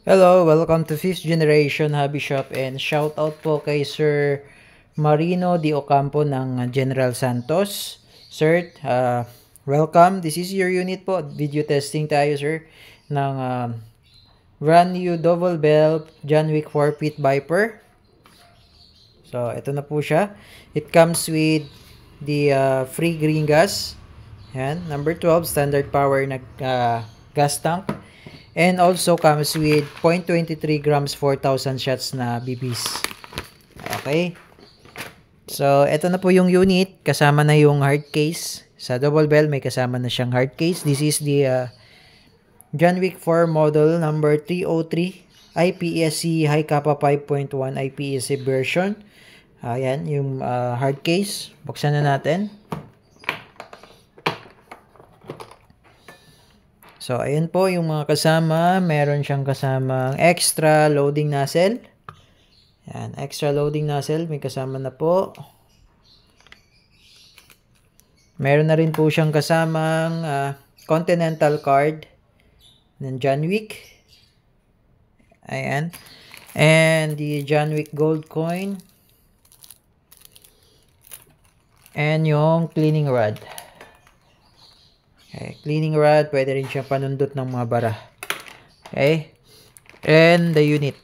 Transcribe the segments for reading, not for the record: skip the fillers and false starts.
Hello, welcome to 5th Generation Hobby Shop and shout out po kay Sir Marino Di Ocampo ng General Santos. Sir, welcome. This is your unit po. Video testing tayo, sir, ng brand new double bell John Wick 4 Pit Viper. So, ito na po siya. It comes with the free green gas. Yan, number 12, standard power na gas tank. And also comes with 0.23 grams 4,000 shots na BBs. Okay. So, ito na po yung unit. Kasama na yung hard case. Sa double bell, may kasama na siyang hard case. This is the John Wick 4 model number 303 IPSC High Kappa 5.1 IPSC version. Ayan, yung hard case. Buksan na natin. So, ayan po yung mga kasama. Meron siyang kasamang extra loading nozzle. Ayan, extra loading nozzle. May kasama na po. Meron na rin po siyang kasamang Continental card ng John Wick. Ayan. And the John Wick gold coin. And yung cleaning rod. Okay, cleaning rod, pwede rin siyang panundot ng mga bara. Okay? And the unit.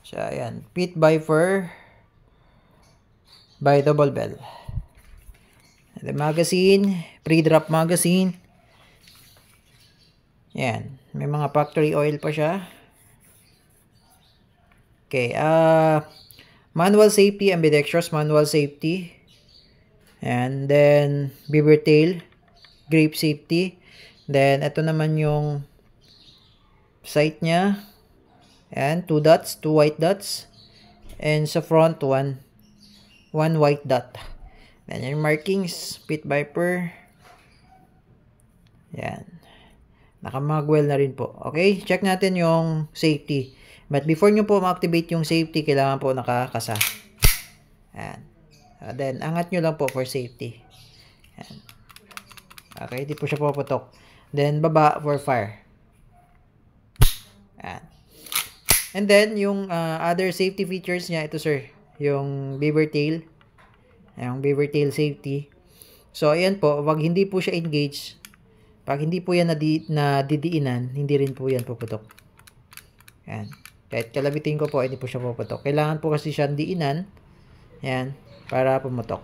So, ayan. Pit Viper by Double Bell. The magazine, pre-drop magazine. Ayan. May mga factory oil pa siya. Okay, manual safety, ambidextrous manual safety. And then, beaver tail, grape safety. Then, ito naman yung sight niya. And 2 dots, 2 white dots. And sa front, 1 white dot. Then, yung markings, Pit Viper. Yan. Naka-magwell na rin po. Okay, check natin yung safety. But before nyo po ma-activate yung safety, kailangan po nakakasa. Ayan. Then, angat nyo lang po for safety. Ayan. Okay, di po siya puputok. Then, baba for fire. Ayan. And then, yung other safety features niya, ito sir, yung beaver tail. Yung beaver tail safety. So, ayan po, wag hindi po siya engage. Pag hindi po yan nadidiinan, hindi rin po yan puputok. Ayan. Kahit kalabitin ko po, hindi po siya puputok. Kailangan po kasi siya diinan. Yan. Para pumutok.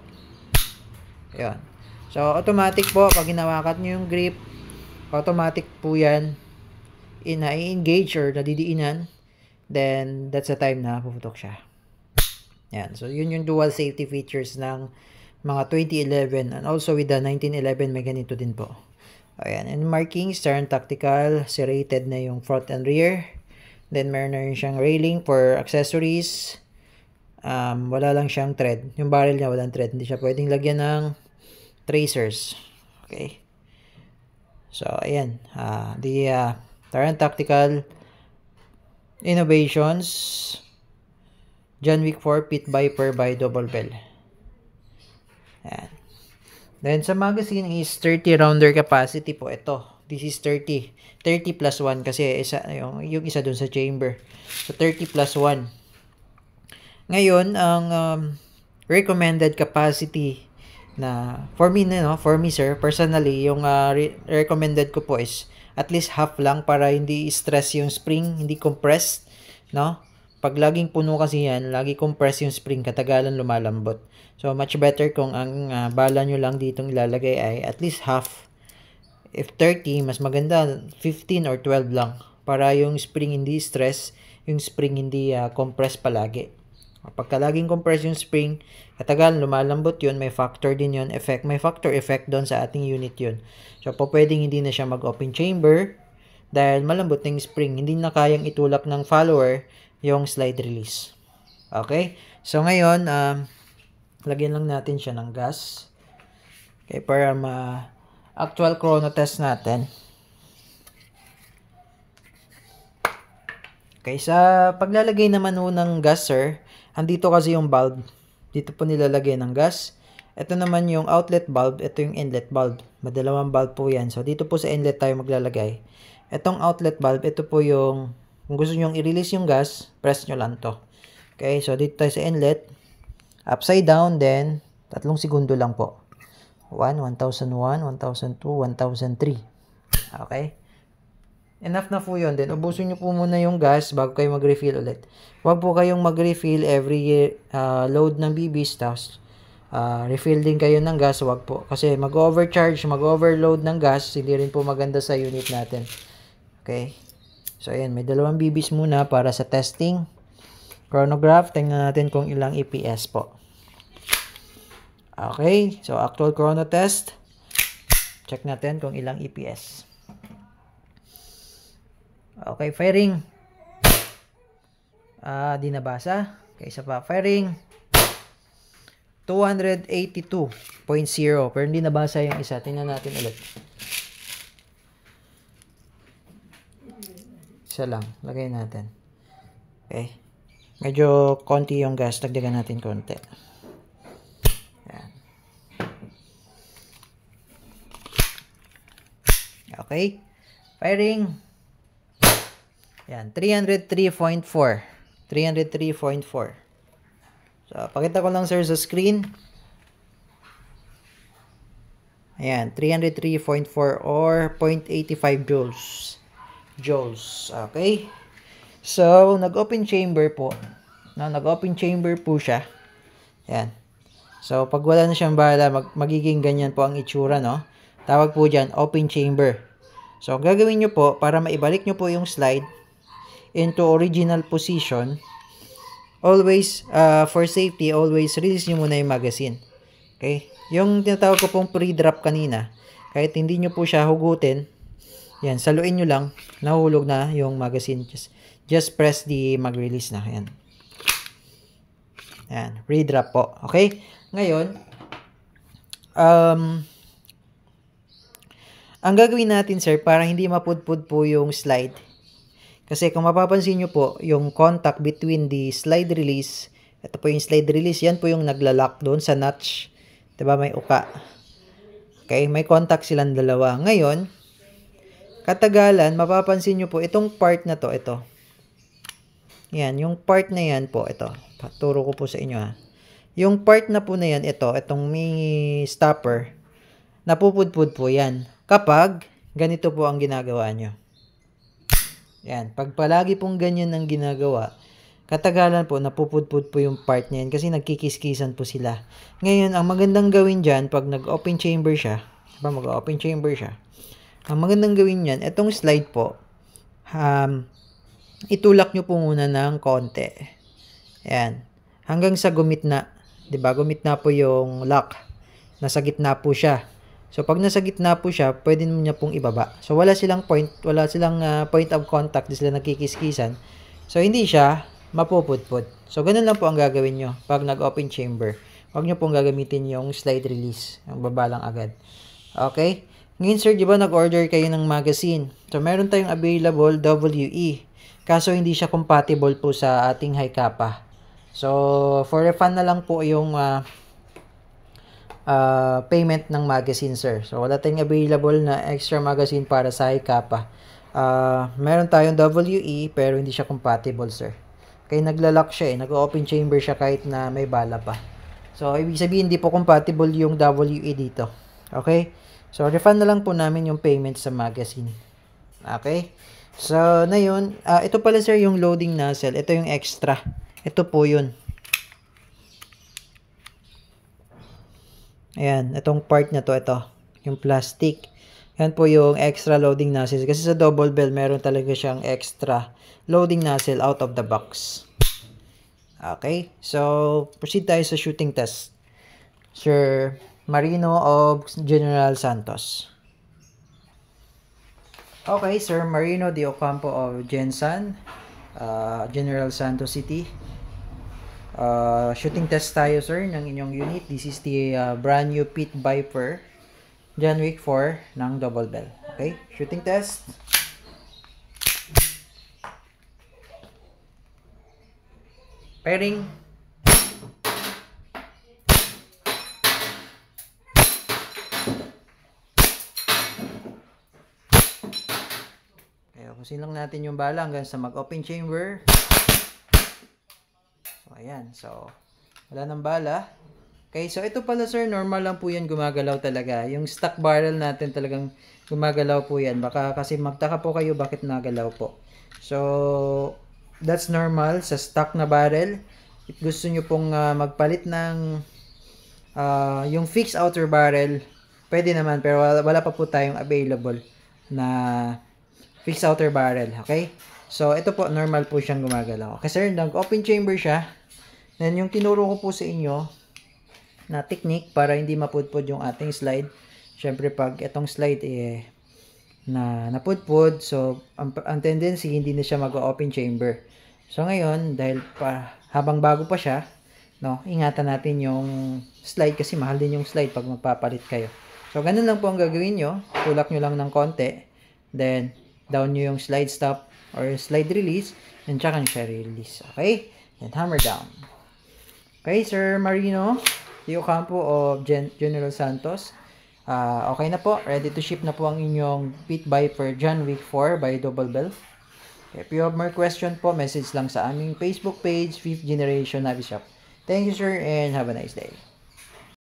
Ayan. So, automatic po. Pag hinawakan nyo yung grip, automatic po yan. I-engage or nadidiinan. Then, that's the time na puputok siya. Yan. So, yun yung dual safety features ng mga 2011. And also with the 1911, may ganito din po. Ayan. And markings, Taran Tactical. Serrated na yung front and rear. Then, meron na rin siyang railing for accessories. Wala lang siyang thread. Yung barrel niya, walang thread. Hindi siya pwedeng lagyan ng tracers. Okay. So, ayan. The Taran Tactical Innovations John Wick 4 Pit Viper by Double Bell. Ayan. Then, sa magazine is 30 rounder capacity po. Ito. This is 30. 30 plus 1 kasi yung isa dun sa chamber. So, 30 plus 1. Ngayon, ang recommended capacity na, for me sir, personally, yung recommended ko po is at least half lang para hindi stress yung spring, hindi compressed, no? Pag laging puno kasi yan, lagi compress yung spring, katagalan lumalambot. So, much better kung ang bala nyo lang ditong ilalagay ay at least half. If 30, mas maganda 15 or 12 lang para yung spring hindi stress, yung spring hindi compress palagi. Pagka laging compress yung spring, katagal lumalambot yun, may factor din yun, effect. May factor effect doon sa ating unit yun. So, pwedeng hindi na siya mag-open chamber dahil malambot na yung spring. Hindi na kayang itulak ng follower yung slide release. Okay? So, ngayon, lagyan lang natin siya ng gas. Okay, para actual chrono test natin. Okay, sa paglalagay naman ng gas, sir, andito kasi yung bulb. Dito po nilalagay ng gas. Ito naman yung outlet valve, ito yung inlet valve. Madalawang valve po yan. So, dito po sa inlet tayo maglalagay. Itong outlet valve, ito po yung, kung gusto nyo i-release yung gas, press nyo lang to. Okay, so dito tayo sa inlet. Upside down, then, 3 segundo lang po. 1, 1001, 1002, 1003. Okay? Enough na po yun. Then, ubusin nyo po muna yung gas bago kayo mag-refill ulit. Huwag po kayong mag-refill every load ng BBs. Tapos, refill din kayo ng gas. Huwag po. Kasi mag-overcharge, mag-overload ng gas. Hindi rin po maganda sa unit natin. Okay? So, ayan. May 2 BBs muna para sa testing. Chronograph. Tingnan natin kung ilang EPS po. Okay. So, actual chrono test. Check natin kung ilang EPS. Okay, firing. Di nabasa. Okay, isa pa. Firing. 282.0. Pero hindi nabasa yung isa. Tingnan natin ulit. Isa lang. Lagay natin. Okay. Medyo konti yung gas. Dagdagan natin konti. Yan. Okay. Firing. Yan, 303.4. 303.4. So, pakita ko lang sir sa screen. Ayan, 303.4 or 0.85 joules. Joules, okay? So, nag-open chamber po. No, nag-open chamber po siya. Ayan. So, pag wala na siyang bala, magiging ganyan po ang itsura, no? Tawag po dyan, open chamber. So, ang gagawin nyo po, para maibalik nyo po yung slide into original position, always, for safety, always release nyo muna yung magazine. Okay? Yung tinatawag ko pong pre-drop kanina, kahit hindi nyo po siya hugutin, yan, saluin nyo lang, nahulog na yung magazine. Just press the mag-release na. Yan. Yan, pre-drop po. Okay? Ngayon, ang gagawin natin, sir, para hindi mapudpud po yung slide, kasi kung mapapansin nyo po, yung contact between the slide release, ito po yung slide release, yan po yung naglalak doon sa notch. Diba, may uka. Okay, may contact silang dalawa. Ngayon, katagalan, mapapansin nyo po, itong part na to, ito. Yan, yung part na yan po, ito. Paturo ko po sa inyo ha. Yung part na po na yan, itong may stopper, napupudpud po yan. Kapag, ganito po ang ginagawa nyo. Yan, pag palagi pong ganyan ang ginagawa, katagalan po, napupudpud po yung part niyan kasi nagkikiskisan po sila. Ngayon, ang magandang gawin dyan, pag nag-open chamber siya, diba, mag-open chamber siya, ang magandang gawin niyan, itong slide po, itulak nyo po muna ng konti. Yan, hanggang sa gumitna, diba, gumitna po yung lock, nasa gitna po siya. So, pag nasa gitna po siya, pwede niya pong ibaba. So, wala silang point of contact, di sila nagkikiskisan. So, hindi siya mapupudpud. So, ganun lang po ang gagawin nyo pag nag-open chamber. Huwag nyo pong gagamitin yung slide release. Yung baba lang agad. Okay? Ngayon, sir, di ba nag-order kayo ng magazine? So, meron tayong available WE. Kaso, hindi siya compatible po sa ating high kappa. So, for refund na lang po yung payment ng magazine, sir. So, wala tayong available na extra magazine para sa high kappa. Meron tayong WE, pero hindi siya compatible, sir. Kaya naglalak siya nag-open chamber siya kahit na may bala pa. So, ibig sabihin, hindi po compatible yung WE dito. Okay? So, refund na lang po namin yung payment sa magazine. Okay? So, na yun. Ito pala, sir, yung loading nozzle. Ito yung extra. Ito po yun. Ayan, itong part na to, ito. Yung plastic. Yan po yung extra loading nozzle. Kasi sa double bell, meron talaga siyang extra loading nozzle out of the box. Okay, so proceed tayo sa shooting test. Sir Marino of General Santos. Okay, Sir Marino de Ocampo of Gensan, General Santos City. Shooting test tayo, sir, ng inyong unit. This is the brand new Pit Viper John Wick 4 ng double bell. Okay, shooting test. Pairing. Tapusin lang natin yung bala hanggang sa mag-open chamber. So, ayan. So, wala nang bala. Okay, so ito pala sir, normal lang po yan gumagalaw talaga. Yung stock barrel natin talagang gumagalaw po yan. Baka kasi magtaka po kayo bakit nagalaw po. So, that's normal sa stock na barrel. If gusto nyo pong magpalit ng yung fixed outer barrel, pwede naman. Pero wala pa po tayong available na fixed outer barrel. Okay? So, ito po, normal po siyang gumagalaw. Okay sir, nag-open chamber siya. Then, yung tinuro ko po sa inyo, na technique para hindi mapudpud yung ating slide. Syempre pag itong slide na napudpud, so ang tendency hindi na siya mag-open chamber. So ngayon, dahil habang bago pa siya, no, ingatan natin yung slide kasi mahal din yung slide pag magpapalit kayo. So ganun lang po ang gagawin nyo. Tulak nyo lang ng konti. Then down nyo yung slide stop or slide release and tsaka siya release. Okay? Then hammer down. Okay, Sir Marino Tio Campo o General Santos. Okay na po. Ready to ship na po ang inyong Pit Viper John Wick 4 by Double Bell. If you have more question po, message lang sa aming Facebook page, 5th Generation Navi Shop. Thank you sir and have a nice day.